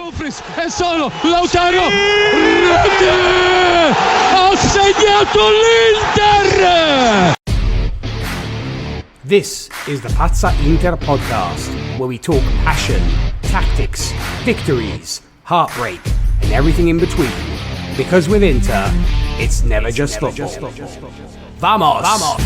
Dumfries è solo Lautaro, rete, ha segnato l'Inter! This is the Pazza Inter podcast, where we talk passion, tactics, victories, heartbreak, and everything in between. Because with Inter, it's never just football. Vamos! Vamos!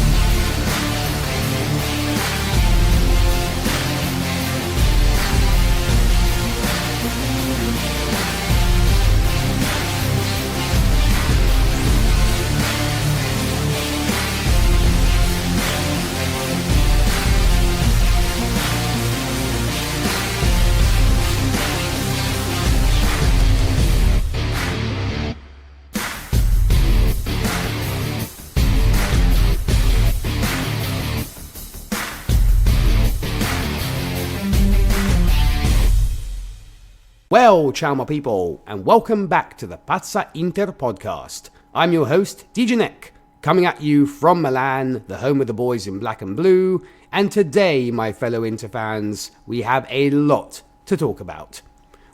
Well, ciao my people, and welcome back to the Pazza Inter podcast. I'm your host, DJ Nik, coming at you from Milan, the home of the boys in black and blue, and today, my fellow Inter fans, we have a lot to talk about.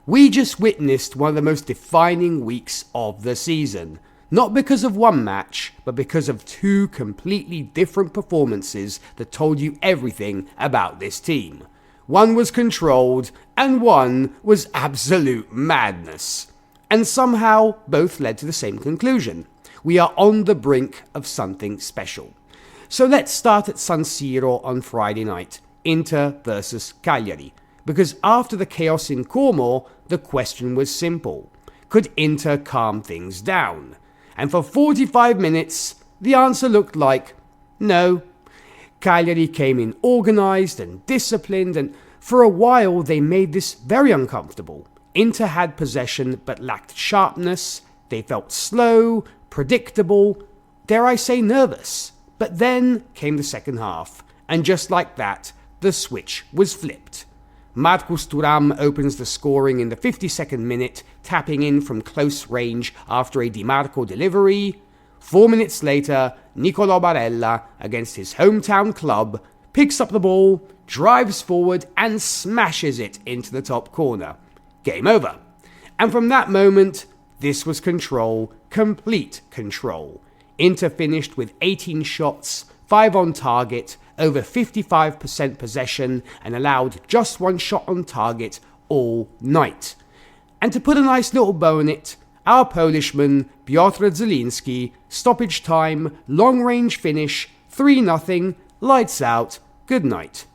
We just witnessed one of the most defining weeks of the season, not because of one match, but because of two completely different performances that told you everything about this team. One was controlled, and one was absolute madness. And somehow, both led to the same conclusion. We are on the brink of something special. So let's start at San Siro on Friday night, Inter versus Cagliari. Because after the chaos in Como, the question was simple. Could Inter calm things down? And for 45 minutes, the answer looked like no. Cagliari came in organised and disciplined, and for a while they made this very uncomfortable. Inter had possession but lacked sharpness. They felt slow, predictable, dare I say nervous. But then came the second half, and just like that, the switch was flipped. Marcus Thuram opens the scoring in the 52nd minute, tapping in from close range after a Di Marco delivery. 4 minutes later, Nicolò Barella, against his hometown club, picks up the ball, drives forward and smashes it into the top corner. Game over. And from that moment, this was control, complete control. Inter finished with 18 shots, 5 on target, over 55% possession, and allowed just 1 shot on target all night. And to put a nice little bow on it, our Polishman, Piotr Zielinski, stoppage time, long-range finish, 3-0, lights out, good night.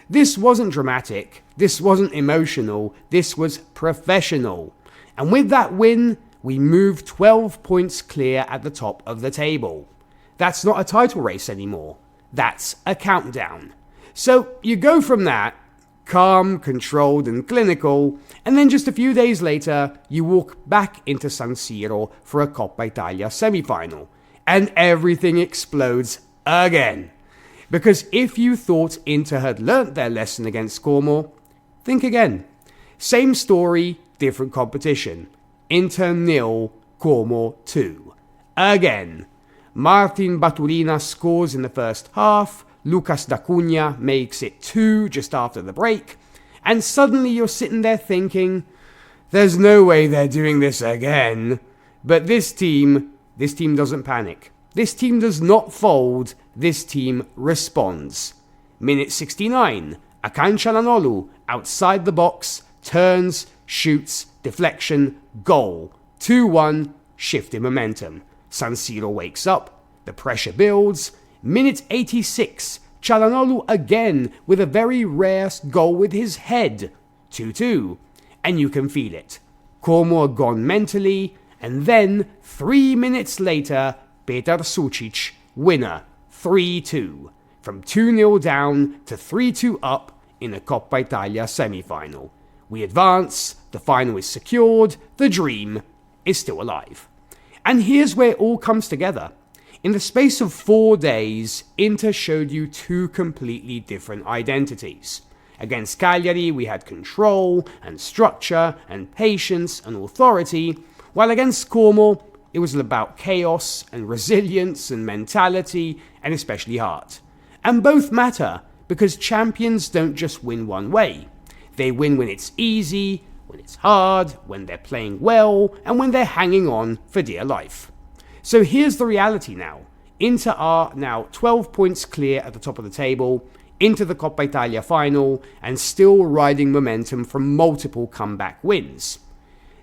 This wasn't dramatic, this wasn't emotional, this was professional. And with that win, we moved 12 points clear at the top of the table. That's not a title race anymore, that's a countdown. So you go from that, calm, controlled and clinical, and then just a few days later, you walk back into San Siro for a Coppa Italia semi-final, and everything explodes again. Because if you thought Inter had learnt their lesson against Como, think again. Same story, different competition. Inter 0, Como 2. Again. Martin Baturina scores in the first half, Lucas D'Acunha makes it 2 just after the break, and suddenly you're sitting there thinking, there's no way they're doing this again. But this team doesn't panic. This team does not fold, this team responds. Minute 69, Akan Çalhanoğlu, outside the box, turns, shoots, deflection, goal. 2-1, shift in momentum. San Siro wakes up, the pressure builds. Minute 86, Çalhanoğlu again with a very rare goal with his head. 2-2, and you can feel it. Como are gone mentally, and then 3 minutes later, Petar Sucic, winner, 3-2. From 2-0 down to 3-2 up in the Coppa Italia semi-final. We advance, the final is secured, the dream is still alive. And here's where it all comes together. In the space of 4 days, Inter showed you two completely different identities. Against Cagliari, we had control and structure and patience and authority, while against Como, it was about chaos and resilience and mentality and especially heart. And both matter because champions don't just win one way. They win when it's easy, when it's hard, when they're playing well, and when they're hanging on for dear life. So here's the reality now. Inter are now 12 points clear at the top of the table, into the Coppa Italia final, and still riding momentum from multiple comeback wins.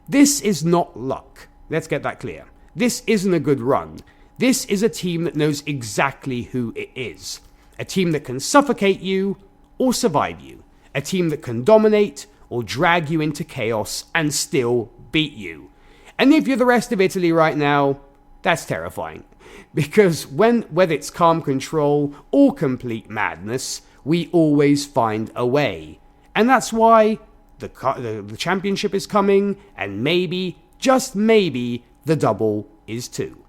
This is not luck. Let's get that clear. This isn't a good run. This is a team that knows exactly who it is. A team that can suffocate you or survive you. A team that can dominate or drag you into chaos and still beat you. And if you're the rest of Italy right now, that's terrifying. Because whether it's calm control or complete madness, we always find a way. And that's why the championship is coming, and maybe, just maybe, the double is too.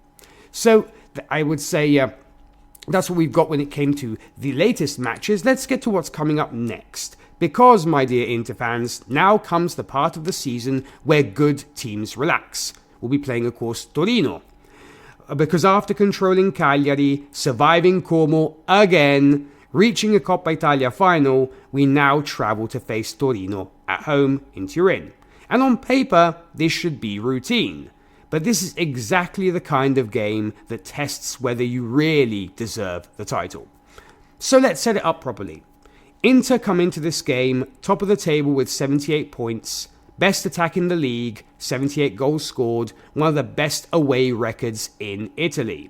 So I would say that's what we've got when it came to the latest matches. Let's get to what's coming up next. Because, my dear Inter fans, now comes the part of the season where good teams relax. We'll be playing, of course, Torino. Because after controlling Cagliari, surviving Como again, reaching a Coppa Italia final, we now travel to face Torino at home in Turin. And on paper, this should be routine. But this is exactly the kind of game that tests whether you really deserve the title. So let's set it up properly. Inter come into this game top of the table with 78 points, best attack in the league, 78 goals scored, one of the best away records in Italy.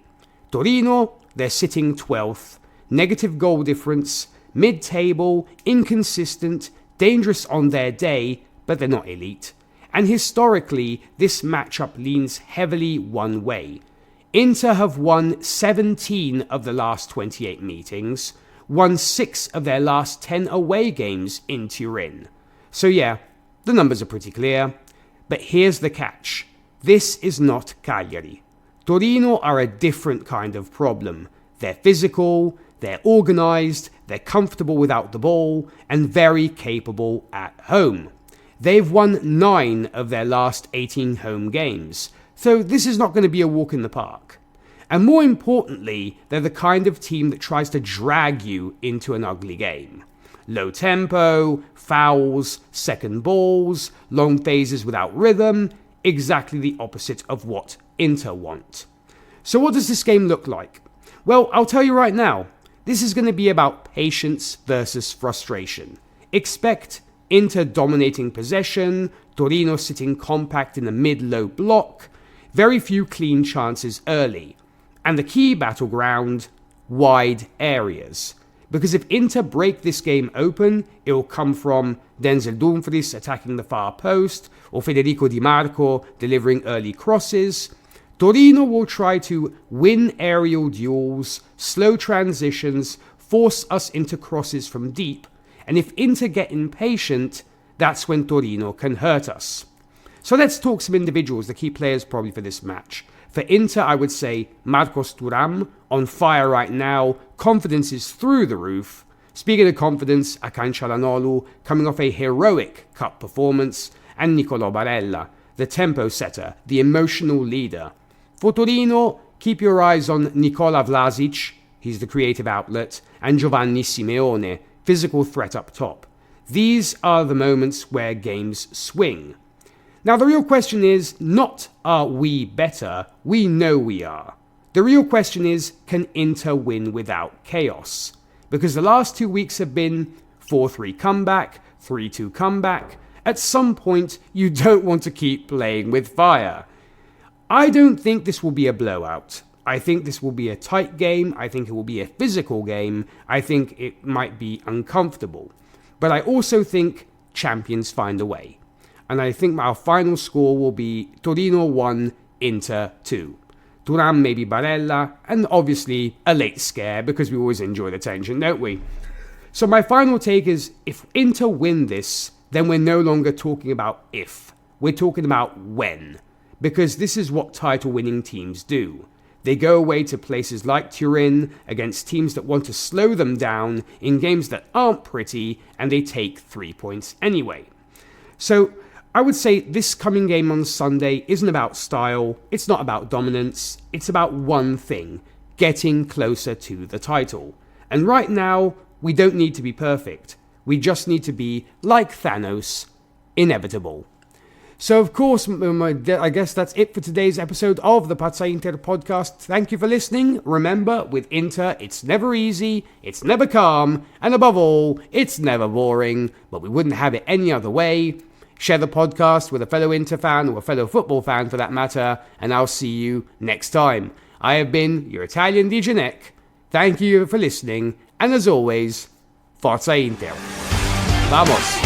Torino, they're sitting 12th, negative goal difference, mid-table, inconsistent, dangerous on their day, but they're not elite. And historically, this matchup leans heavily one way. Inter have won 17 of the last 28 meetings, won 6 of their last 10 away games in Turin. So yeah, the numbers are pretty clear. But here's the catch. This is not Cagliari. Torino are a different kind of problem. They're physical, they're organised, they're comfortable without the ball, and very capable at home. They've won 9 of their last 18 home games, so this is not going to be a walk in the park. And more importantly, they're the kind of team that tries to drag you into an ugly game. Low tempo, fouls, second balls, long phases without rhythm, exactly the opposite of what Inter want. So what does this game look like? Well, I'll tell you right now, this is going to be about patience versus frustration. Expect Inter dominating possession, Torino sitting compact in the mid-low block, very few clean chances early, and the key battleground, wide areas. Because if Inter break this game open, it will come from Denzel Dumfries attacking the far post, or Federico Di Marco delivering early crosses. Torino will try to win aerial duels, slow transitions, force us into crosses from deep, and if Inter get impatient, that's when Torino can hurt us. So let's talk some individuals, the key players probably for this match. For Inter, I would say Marcos Thuram, on fire right now, confidence is through the roof. Speaking of confidence, Akan Çalhanoğlu coming off a heroic cup performance, and Niccolò Barella, the tempo setter, the emotional leader. For Torino, keep your eyes on Nikola Vlasic, he's the creative outlet, and Giovanni Simeone, physical threat up top. These are the moments where games swing. Now the real question is not are we better, we know we are. The real question is can Inter win without chaos? Because the last 2 weeks have been 4-3 comeback, 3-2 comeback. At some point you don't want to keep playing with fire. I don't think this will be a blowout. I think this will be a tight game. I think it will be a physical game. I think it might be uncomfortable. But I also think champions find a way. And I think our final score will be Torino 1, Inter 2. Thuram, maybe Barella, and obviously a late scare because we always enjoy the tension, don't we? So my final take is if Inter win this, then we're no longer talking about if. We're talking about when. Because this is what title-winning teams do. They go away to places like Turin against teams that want to slow them down in games that aren't pretty, and they take 3 points anyway. So I would say this coming game on Sunday isn't about style, it's not about dominance, it's about one thing, getting closer to the title. And right now, we don't need to be perfect. We just need to be, like Thanos, inevitable. So, of course, I guess that's it for today's episode of the Pazza Inter podcast. Thank you for listening. Remember, with Inter, it's never easy, it's never calm, and above all, it's never boring. But we wouldn't have it any other way. Share the podcast with a fellow Inter fan or a fellow football fan for that matter, and I'll see you next time. I have been your Italian DJ Nik. Thank you for listening, and as always, Forza Inter. Vamos!